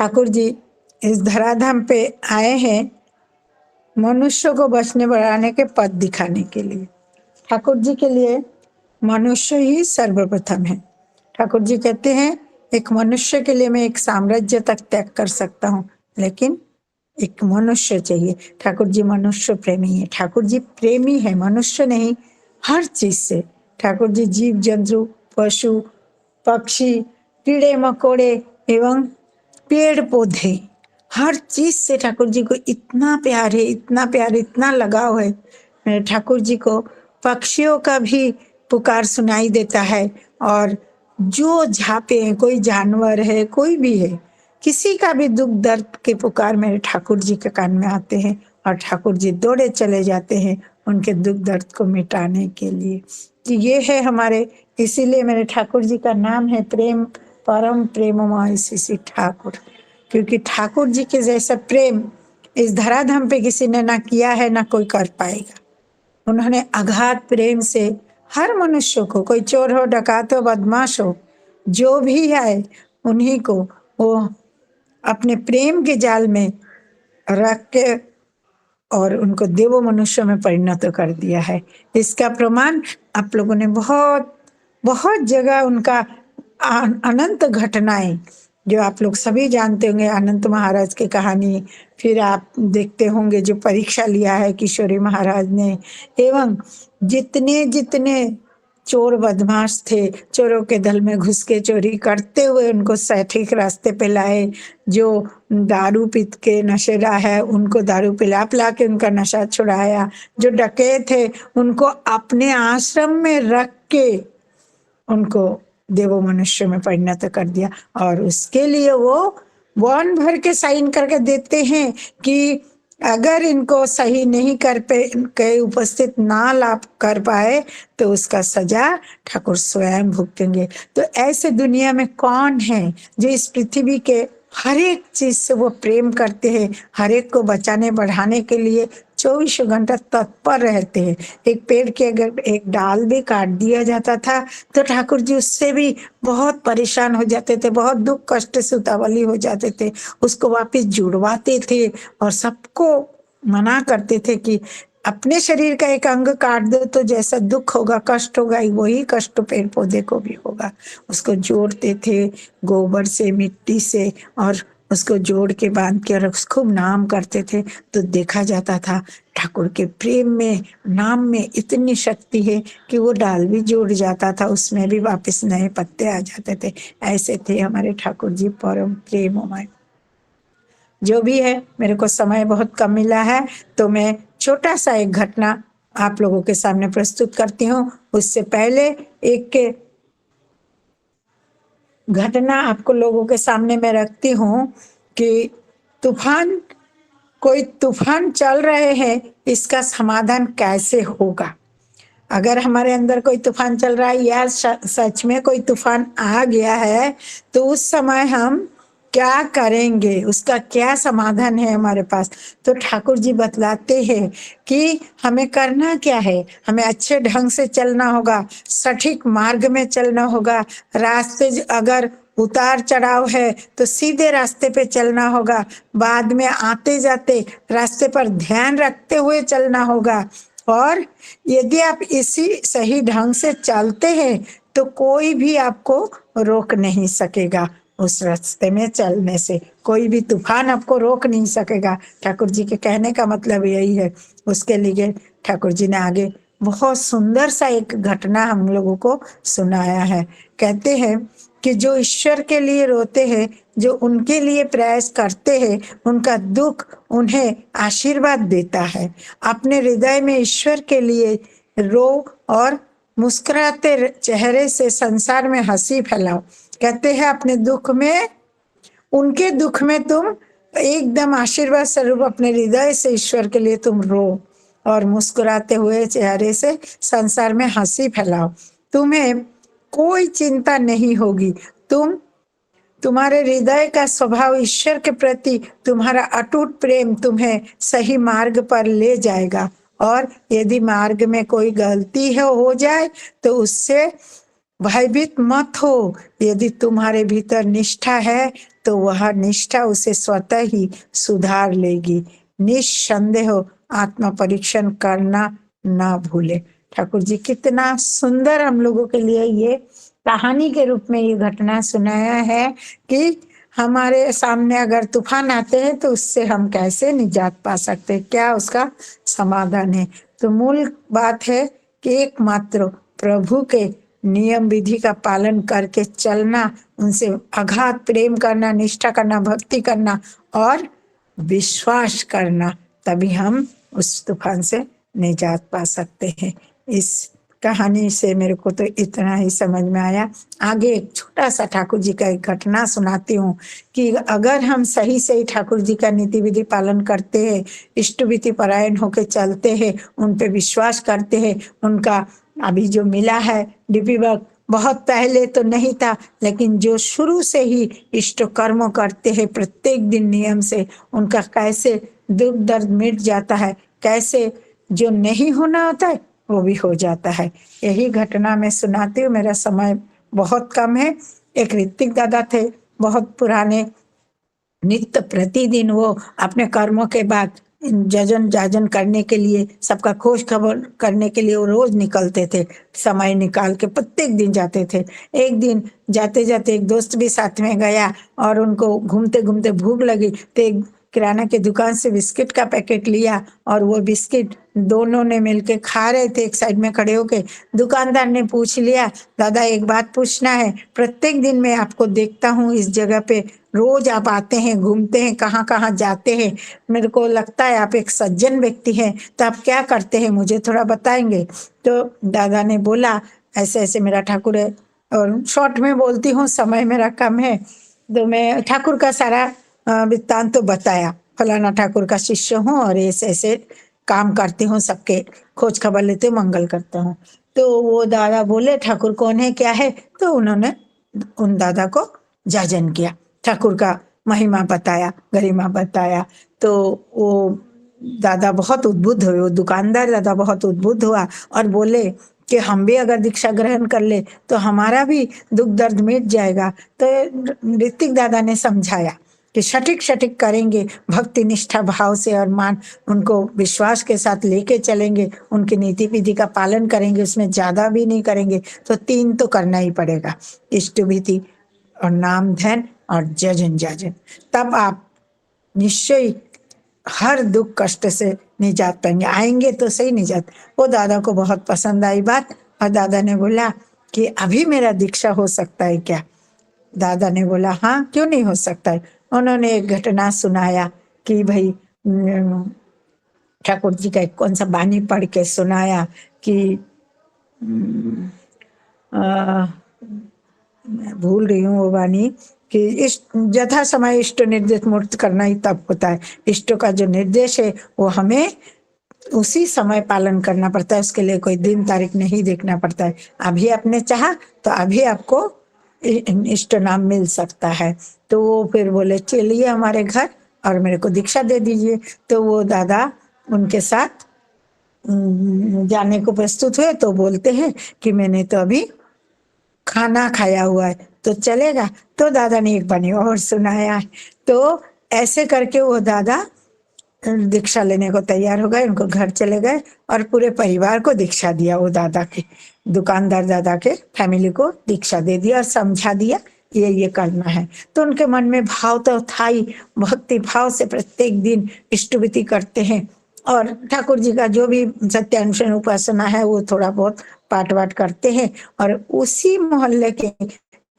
ठाकुर जी इस धराधाम पे आए हैं मनुष्य को बचने बढ़ाने के पथ दिखाने के लिए। ठाकुर जी के लिए मनुष्य ही सर्वप्रथम है। ठाकुर जी कहते हैं एक मनुष्य के लिए मैं एक साम्राज्य तक त्याग कर सकता हूँ, लेकिन एक मनुष्य चाहिए। ठाकुर जी मनुष्य प्रेमी है। ठाकुर जी प्रेमी है, मनुष्य नहीं, हर चीज से। ठाकुर जी जीव जंतु, पशु पक्षी, कीड़े मकोड़े एवं पेड़ पौधे, हर चीज से ठाकुर जी को इतना प्यार है, इतना प्यार, इतना लगाव है। मेरे ठाकुर जी को पक्षियों का भी पुकार सुनाई देता है, और जो झापे हैं, कोई जानवर है, कोई भी है, किसी का भी दुख दर्द के पुकार मेरे ठाकुर जी के कान में आते हैं, और ठाकुर जी दौड़े चले जाते हैं उनके दुख दर्द को मिटाने के लिए। तो ये है हमारे, इसीलिए मेरे ठाकुर जी का नाम है प्रेम, परम प्रेममय श्री ठाकुर। क्योंकि ठाकुर जी के जैसा प्रेम इस धराधाम पे किसी ने ना किया है, ना कोई कर पाएगा। उन्होंने अगाध प्रेम से हर मनुष्य को, कोई चोर हो, डकात हो, बदमाश हो, जो भी है, उन्हीं को वो अपने प्रेम के जाल में रख के और उनको देवो मनुष्य में परिणत कर दिया है। इसका प्रमाण आप लोगों ने बहुत बहुत जगह उनका अनंत घटनाएं जो आप लोग सभी जानते होंगे, अनंत महाराज की कहानी, फिर आप देखते होंगे जो परीक्षा लिया है किशोरी महाराज ने, एवं जितने जितने चोर बदमाश थे, चोरों के दल में घुस के चोरी करते हुए उनको सटीक रास्ते पे लाए, जो दारू पीत के नशेरा है उनको दारू पिला पिला के उनका नशा छुड़ाया, जो डकैत थे उनको अपने आश्रम में रख के उनको देवो मनुष्य में परिणत कर दिया। और उसके लिए वो वन भर के साइन करके देते हैं कि अगर इनको सही नहीं कर पे के उपस्थित ना लाभ कर पाए तो उसका सजा ठाकुर स्वयं भुगतेंगे। तो ऐसे दुनिया में कौन है जो इस पृथ्वी के हर एक चीज से वो प्रेम करते हैं, हर एक को बचाने बढ़ाने के लिए 24 घंटा तत्पर रहते हैं। एक पेड़ के अगर एक डाल भी काट दिया जाता था तो ठाकुर जी उससे भी बहुत परेशान हो जाते थे, बहुत दुख कष्ट से उतावली हो जाते थे, उसको वापस जुड़वाते थे और सबको मना करते थे कि अपने शरीर का एक अंग काट दो तो जैसा दुख होगा, कष्ट होगा, वही कष्ट पेड़ पौधे को भी होगा। उसको जोड़ते थे गोबर से, मिट्टी से, और उसको जोड़ के बांध के और खूब नाम करते थे। तो देखा जाता था ठाकुर के प्रेम में, नाम में इतनी शक्ति है कि वो डाल भी जुड़ जाता था, उसमें भी वापस नए पत्ते आ जाते थे। ऐसे थे हमारे ठाकुर जी परम प्रेममय। जो भी है, मेरे को समय बहुत कम मिला है तो मैं छोटा सा एक घटना आप लोगों के सामने प्रस्तुत करती हूँ। उससे पहले एक घटना आपको लोगों के सामने मैं रखती हूँ कि तूफान, कोई तूफान चल रहे हैं, इसका समाधान कैसे होगा। अगर हमारे अंदर कोई तूफान चल रहा है या सच में कोई तूफान आ गया है तो उस समय हम क्या करेंगे, उसका क्या समाधान है हमारे पास। तो ठाकुर जी बतलाते हैं कि हमें करना क्या है। हमें अच्छे ढंग से चलना होगा, सटीक मार्ग में चलना होगा। रास्ते अगर उतार चढ़ाव है तो सीधे रास्ते पे चलना होगा। बाद में आते जाते रास्ते पर ध्यान रखते हुए चलना होगा। और यदि आप इसी सही ढंग से चलते हैं तो कोई भी आपको रोक नहीं सकेगा। उस रास्ते में चलने से कोई भी तूफान आपको रोक नहीं सकेगा। ठाकुर जी के कहने का मतलब यही है। उसके लिए ठाकुर जी ने आगे बहुत सुंदर सा एक घटना हम लोगों को सुनाया है। कहते हैं कि जो ईश्वर के लिए रोते हैं, जो उनके लिए प्रयास करते हैं, उनका दुख उन्हें आशीर्वाद देता है। अपने हृदय में ईश्वर के लिए रो और मुस्कुराते चेहरे से संसार में हंसी फैलाओ। कहते हैं अपने दुख में, उनके दुख में तुम एकदम आशीर्वाद स्वरूप अपने हृदय से ईश्वर के लिए तुम रो और मुस्कुराते हुए चेहरे से संसार में हंसी फैलाओ। तुम्हें कोई चिंता नहीं होगी। तुम्हारे हृदय का स्वभाव ईश्वर के प्रति तुम्हारा अटूट प्रेम तुम्हें सही मार्ग पर ले जाएगा। और यदि मार्ग में कोई गलती है हो जाए तो उससे भयभीत मत हो। यदि तुम्हारे भीतर निष्ठा है तो वह निष्ठा उसे स्वतः ही सुधार लेगी। निस्संदेह आत्मा परीक्षण करना ना भूले। ठाकुर जी कितना सुंदर हम लोगों के लिए ये कहानी के रूप में ये घटना सुनाया है कि हमारे सामने अगर तूफान आते हैं तो उससे हम कैसे निजात पा सकते हैं, क्या उसका समाधान है। तो मूल बात है कि एकमात्र प्रभु के नियम विधि का पालन करके चलना, उनसे अगाध प्रेम करना, निष्ठा करना, भक्ति करना और विश्वास करना, तभी हम उस तूफान से निजात पा सकते हैं। इस कहानी से मेरे को तो इतना ही समझ में आया। आगे एक छोटा सा ठाकुर जी का एक घटना सुनाती हूँ कि अगर हम सही सही ठाकुर जी का नीति विधि पालन करते हैं, इष्ट विधि परायण होके चलते हैं, उन पे विश्वास करते हैं, उनका अभी जो मिला है डीपी वर्क बहुत पहले तो नहीं था, लेकिन जो शुरू से ही इष्ट कर्म करते हैं प्रत्येक दिन नियम से, उनका कैसे दुख दर्द मिट जाता है, कैसे जो नहीं होना होता है वो भी हो जाता है। यही घटना मैं सुनाती हूँ, मेरा समय बहुत कम है। एक ऋतिक दादा थे, बहुत पुराने, नित्य प्रतिदिन वो अपने कर्मों के बाद जजन जाजन करने के लिए, सबका खोज खबर करने के लिए वो रोज निकलते थे, समय निकाल के प्रत्येक दिन जाते थे। एक दिन जाते जाते एक दोस्त भी साथ में गया और उनको घूमते घूमते भूख लगी तो एक किराना के दुकान से बिस्किट का पैकेट लिया और वो बिस्किट दोनों ने मिलके खा रहे थे एक साइड में खड़े होके। दुकानदार ने पूछ लिया, दादा एक बात पूछना है, प्रत्येक दिन मैं आपको देखता हूँ इस जगह पे, रोज आप आते हैं, घूमते हैं, कहाँ कहाँ जाते हैं, मेरे को लगता है आप एक सज्जन व्यक्ति हैं, तो आप क्या करते हैं मुझे थोड़ा बताएंगे। तो दादा ने बोला ऐसे ऐसे मेरा ठाकुर है, और शॉर्ट में बोलती हूँ समय मेरा कम है। तो मैं ठाकुर का सारा वृत्तांत तो बताया, फलाना ठाकुर का शिष्य हूँ और ऐसे ऐसे काम करती हूँ, सबके खोज खबर लेते मंगल करता हूँ। तो वो दादा बोले ठाकुर कौन है क्या है, तो उन्होंने उन दादा को जाजन किया, ठाकुर का महिमा बताया, गरिमा बताया। तो वो दादा बहुत उद्बुद्ध हुए, वो दुकानदार दादा बहुत उद्बुद्ध हुआ और बोले कि हम भी अगर दीक्षा ग्रहण कर ले तो हमारा भी दुख दर्द मिट जाएगा। तो ऋतिक दादा ने समझाया कि सटीक सटीक करेंगे, भक्ति निष्ठा भाव से और मान उनको विश्वास के साथ लेके चलेंगे, उनकी नीति विधि का पालन करेंगे, उसमें ज्यादा भी नहीं करेंगे, तो 3 तो करना ही पड़ेगा, इष्ट विधि और नाम ध्यान और जजन जाजन, तब आप निश्चय हर दुख कष्ट से निजात पाएंगे, आएंगे तो सही निजात। वो दादा को बहुत पसंद आई बात और दादा ने बोला कि अभी मेरा दीक्षा हो सकता है क्या। दादा ने बोला हाँ क्यों नहीं हो सकता है। उन्होंने एक घटना सुनाया कि भाई ठाकुर जी का एक कौन सा बानी पढ़ के सुनाया कि मैं भूल रही हूँ वो वाणी, कि इष्ट यथा समय इष्ट निर्देश मूर्त करना ही तब होता है। इष्ट का जो निर्देश है वो हमें उसी समय पालन करना पड़ता है, उसके लिए कोई दिन तारीख नहीं देखना पड़ता है। अभी आपने चाहा तो अभी आपको इष्ट नाम मिल सकता है। तो वो फिर बोले चलिए हमारे घर और मेरे को दीक्षा दे दीजिए। तो वो दादा उनके साथ जाने को प्रस्तुत हुए तो बोलते हैं कि मैंने तो अभी खाना खाया हुआ है तो चलेगा। तो दादा ने एक बानी और सुनाया है। तो ऐसे करके वो दादा दीक्षा लेने को तैयार हो गए, उनको घर चले गए और पूरे परिवार को दीक्षा दिया। वो दादा के दुकानदार दादा के फैमिली को दीक्षा दे दिया और समझा दिया ये करना है। तो उनके मन में भाव तो था ही, भक्ति भाव से प्रत्येक दिन इष्टविधि करते हैं और ठाकुर जी का जो भी सत्यानुष्ठान उपासना है वो थोड़ा बहुत पाठ वाट करते हैं। और उसी मोहल्ले के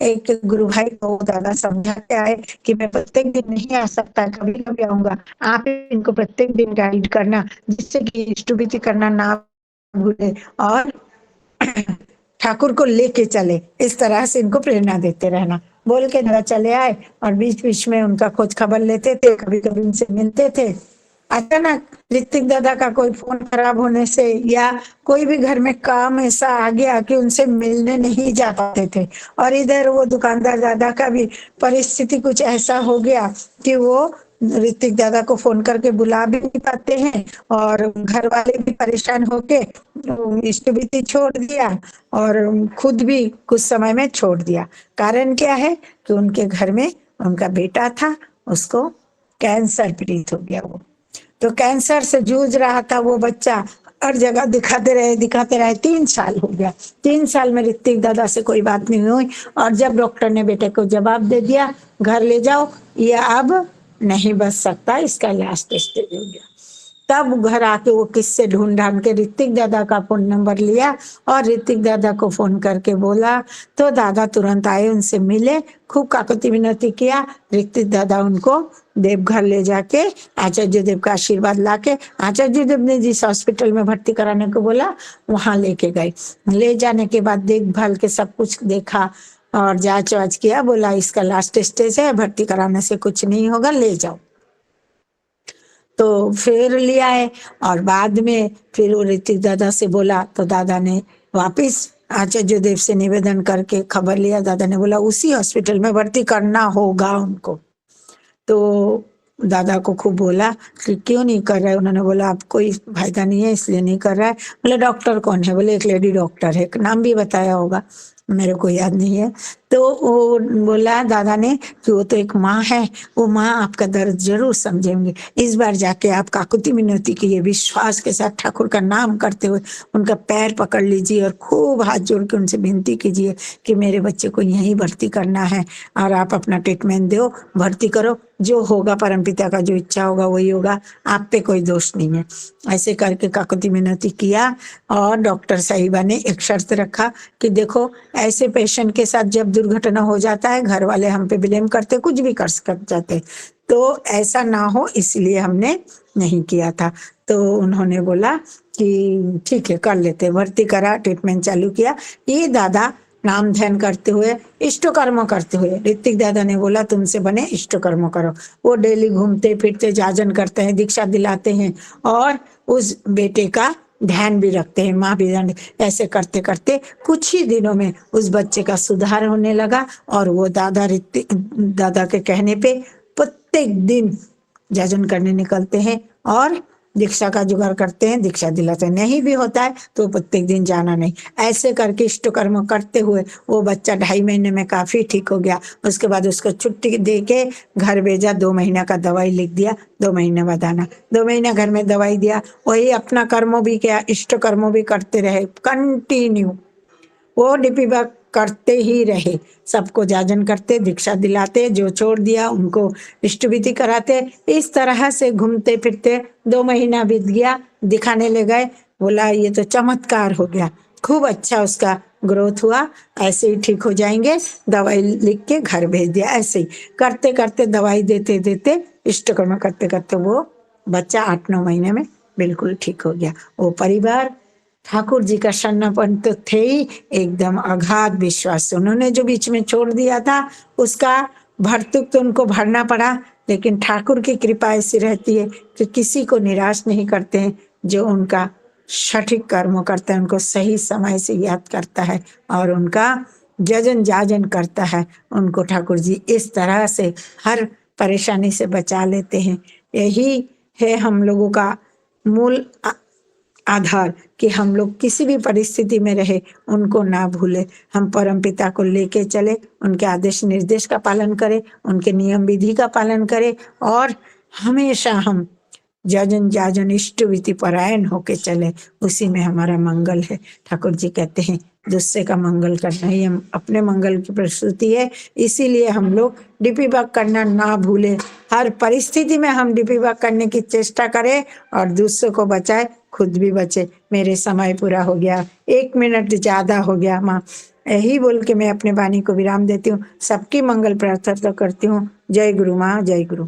एक गुरु भाई को दादा समझा के आए कि मैं प्रत्येक दिन नहीं आ सकता, कभी कभी आऊंगा, आप इनको प्रत्येक दिन गाइड करना जिससे कि इष्टविधि करना ना भूले और ठाकुर को लेके चले, इस तरह से इनको प्रेरणा देते रहना। बोल के दादा चले आए और बीच बीच में उनका खोज खबर लेते थे, कभी कभी उनसे मिलते थे। अचानक ऋतिक दादा का कोई फोन खराब होने से या कोई भी घर में काम ऐसा आ गया कि उनसे मिलने नहीं जा पाते थे, और इधर वो दुकानदार दादा का भी परिस्थिति कुछ ऐसा हो गया कि वो ऋतिक दादा को फोन करके बुला भी नहीं पाते हैं और घर वाले भी परेशान होके इष्ट भी छोड़ दिया और खुद भी कुछ समय में छोड़ दिया। कारण क्या है कि उनके घर में उनका बेटा था, उसको कैंसर पीड़ित हो गया वो। तो कैंसर से जूझ रहा था वो बच्चा, हर जगह दिखाते रहे 3 साल हो गया। 3 साल में ऋतिक दादा से कोई बात नहीं हुई, और जब डॉक्टर ने बेटे को जवाब दे दिया घर ले जाओ, ये अब नहीं बच सकता, इसका लास्ट स्टेज हो गया। तब घर आके वो किससे ढूंढ ढांड के ऋतिक दादा का फोन नंबर लिया और ऋतिक दादा को फोन करके बोला, तो दादा तुरंत आए, उनसे मिले, खूब काकुति विनती किया। ऋतिक दादा उनको देवघर ले जाके आचार्य देव का आशीर्वाद लाके आचार्य देव ने जिस हॉस्पिटल में भर्ती कराने को बोला वहां लेके गए। ले जाने के बाद देखभाल के सब कुछ देखा और जांच वाच किया, बोला इसका लास्ट स्टेज है, भर्ती कराने से कुछ नहीं होगा, ले जाओ। तो फिर ले आए और बाद में फिर वो ऋतिक दादा से बोला, तो दादा ने वापिस आचार्य देव से निवेदन करके खबर लिया। दादा ने बोला उसी हॉस्पिटल में भर्ती करना होगा उनको। तो दादा को खूब बोला कि क्यों नहीं कर रहे, उन्होंने बोला अब कोई फायदा नहीं है इसलिए नहीं कर रहा है। बोले डॉक्टर कौन है, बोले एक लेडी डॉक्टर है, नाम भी बताया होगा, मेरे को याद नहीं है। तो वो बोला दादा ने कि वो तो एक माँ है, वो माँ आपका दर्द जरूर समझेंगे, इस बार जाके आप काकुति मिनती कीजिए, विश्वास के साथ ठाकुर का नाम करते हुए उनका पैर पकड़ लीजिए और खूब हाथ जोड़ के उनसे विनती कीजिए कि मेरे बच्चे को यहीं भर्ती करना है और आप अपना ट्रीटमेंट दो, भर्ती करो, जो होगा परमपिता का जो इच्छा होगा वही होगा, आप पे कोई दोष नहीं है। ऐसे करके काकुति मिनती किया और डॉक्टर साहिबा ने एक शर्त रखा कि देखो ऐसे पेशेंट के साथ जब दुर्घटना हो जाता है घर वाले हम पे ब्लेम करते, कुछ भी कर जाते, तो ऐसा ना हो इसलिए हमने नहीं किया था। तो उन्होंने बोला कि ठीक है कर लेते, भर्ती करा, ट्रीटमेंट चालू किया। ये दादा नाम ध्यान करते हुए इष्ट कर्म करते हुए, ऋतिक दादा ने बोला तुमसे बने इष्ट कर्म करो। वो डेली घूमते फिरते जाजन करते हैं, दीक्षा दिलाते हैं और उस बेटे का ध्यान भी रखते हैं, माँ भी ध्यान। ऐसे करते करते कुछ ही दिनों में उस बच्चे का सुधार होने लगा और वो दादा के कहने पे प्रत्येक दिन जाजन करने निकलते हैं और दीक्षा का जुगाड़ करते हैं, दीक्षा दिलाते हैं। नहीं भी होता है तो प्रत्येक दिन जाना नहीं। ऐसे करके इष्ट कर्म करते हुए वो बच्चा 2.5 महीने में काफी ठीक हो गया। उसके बाद उसको छुट्टी दे के घर भेजा, 2 महीना का दवाई लिख दिया, 2 महीने बाद आना। 2 महीना घर में दवाई दिया, वही अपना कर्मो भी किया, इष्ट कर्मो भी करते रहे कंटिन्यू। वो डीपी वर्क करते ही रहे, सबको जाजन करते, दीक्षा दिलाते, जो छोड़ दिया उनको इष्ट विधि कराते। इस तरह से घूमते फिरते 2 महीना बीत गया, दिखाने ले गए, बोला ये तो चमत्कार हो गया, खूब अच्छा उसका ग्रोथ हुआ, ऐसे ही ठीक हो जाएंगे, दवाई लिख के घर भेज दिया। ऐसे ही करते करते दवाई देते देते इष्ट कर्म करते करते वो बच्चा 8-9 महीने में बिल्कुल ठीक हो गया। वो परिवार ठाकुर जी का शरणापन तो थे ही, एकदम अगाध विश्वास। उन्होंने जो बीच में छोड़ दिया था उसका भरतुक तो उनको भरना पड़ा, लेकिन ठाकुर की कृपा ऐसी रहती है कि किसी को निराश नहीं करते हैं। जो उनका सठिक कर्म करता है उनको सही समय से याद करता है और उनका जजन जाजन करता है, उनको ठाकुर जी इस तरह से हर परेशानी से बचा लेते हैं। यही है हम लोगों का मूल आधार कि हम लोग किसी भी परिस्थिति में रहे उनको ना भूले, हम परम पिता को लेके चले, उनके आदेश निर्देश का पालन करें, उनके नियम विधि का पालन करें और हमेशा हम जजन जाजन इष्ट विधि परायण होके चले, उसी में हमारा मंगल है। ठाकुर जी कहते हैं दूसरे का मंगल करना ही हम अपने मंगल की प्रस्तुति है, इसीलिए हम लोग डीपी वर्क करना ना भूले। हर परिस्थिति में हम डीपी वर्क करने की चेष्टा करें और दूसरों को बचाए, खुद भी बचे। मेरे समय पूरा हो गया, 1 मिनट ज्यादा हो गया माँ, यही बोल के मैं अपने वाणी को विराम देती हूँ। सबकी मंगल प्रार्थना करती हूँ। जय गुरु माँ, जय गुरु।